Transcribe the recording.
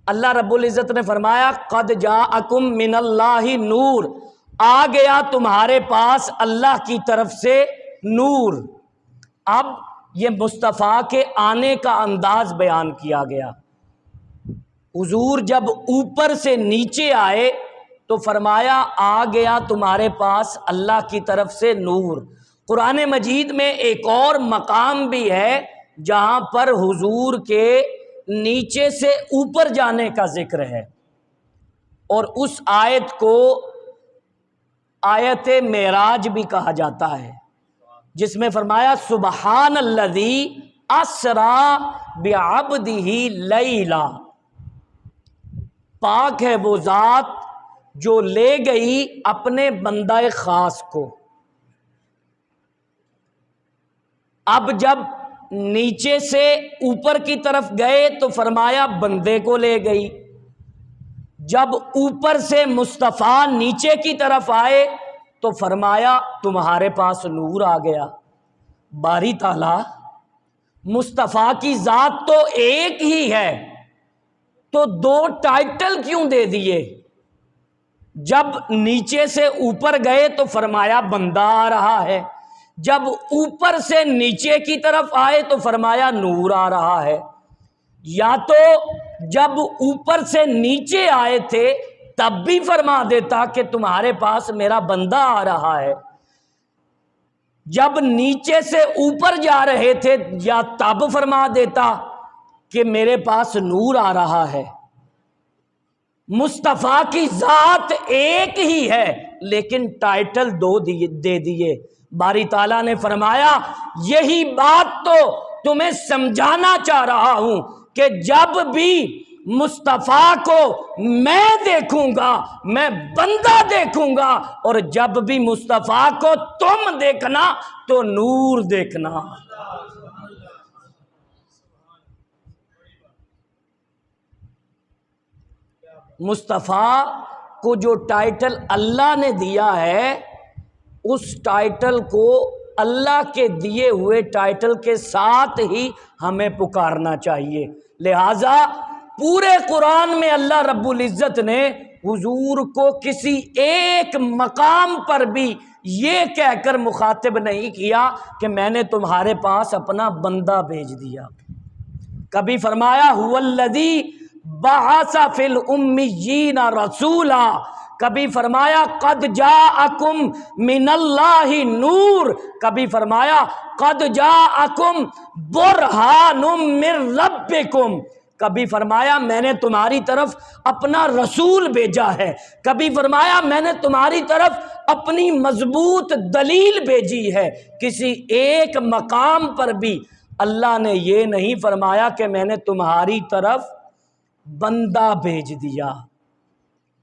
اللہ رب العزت نے فرمایا قد جاءکم من اللہ نور، آ گیا تمہارے پاس اللہ کی طرف سے نور۔ اب یہ مصطفیٰ کے آنے کا انداز بیان کیا گیا۔ حضور جب اوپر سے نیچے آئے تو فرمایا آ گیا تمہارے پاس اللہ کی طرف سے نور۔ قرآن مجید میں ایک اور مقام بھی ہے جہاں پر حضور کے نیچے سے اوپر جانے کا ذکر ہے، اور اس آیت کو آیت معراج بھی کہا جاتا ہے، جس میں فرمایا سبحان الذی اسریٰ بعبدہ لیلا، پاک ہے وہ ذات جو لے گئی اپنے بندہ خاص کو۔ اب جب نیچے سے اوپر کی طرف گئے تو فرمایا بندے کو لے گئی، جب اوپر سے مصطفیٰ نیچے کی طرف آئے تو فرمایا تمہارے پاس نور آ گیا۔ باری تعالیٰ مصطفیٰ کی ذات تو ایک ہی ہے، تو دو ٹائٹل کیوں دے دیے؟ جب نیچے سے اوپر گئے تو فرمایا بندہ آ رہا ہے، جب اوپر سے نیچے کی طرف آئے تو فرمایا نور آ رہا ہے۔ یا تو جب اوپر سے نیچے آئے تھے تب بھی فرما دیتا کہ تمہارے پاس میرا بندہ آ رہا ہے، جب نیچے سے اوپر جا رہے تھے یا تب فرما دیتا کہ میرے پاس نور آ رہا ہے۔ مصطفیٰ کی ذات ایک ہی ہے لیکن ٹائٹل دو دے دیے۔ باری تعالیٰ نے فرمایا یہی بات تو تمہیں سمجھانا چاہ رہا ہوں کہ جب بھی مصطفیٰ کو میں دیکھوں گا میں بندہ دیکھوں گا، اور جب بھی مصطفیٰ کو تم دیکھنا تو نور دیکھنا۔ مصطفیٰ کو جو ٹائٹل اللہ نے دیا ہے اس ٹائٹل کو اللہ کے دیے ہوئے ٹائٹل کے ساتھ ہی ہمیں پکارنا چاہیے۔ لہٰذا پورے قرآن میں اللہ رب العزت نے حضور کو کسی ایک مقام پر بھی یہ کہہ کر مخاطب نہیں کیا کہ میں نے تمہارے پاس اپنا بندہ بھیج دیا۔ کبھی فرمایا هو الذی بعث فی الامیین رسولا، کبھی فرمایا قد جاءکم من اللہ نور، کبھی فرمایا قد جاءکم برہان من ربکم، کبھی فرمایا میں نے تمہاری طرف اپنا رسول بھیجا ہے، کبھی فرمایا میں نے تمہاری طرف اپنی مضبوط دلیل بھیجی ہے۔ کسی ایک مقام پر بھی اللہ نے یہ نہیں فرمایا کہ میں نے تمہاری طرف بندہ بھیج دیا۔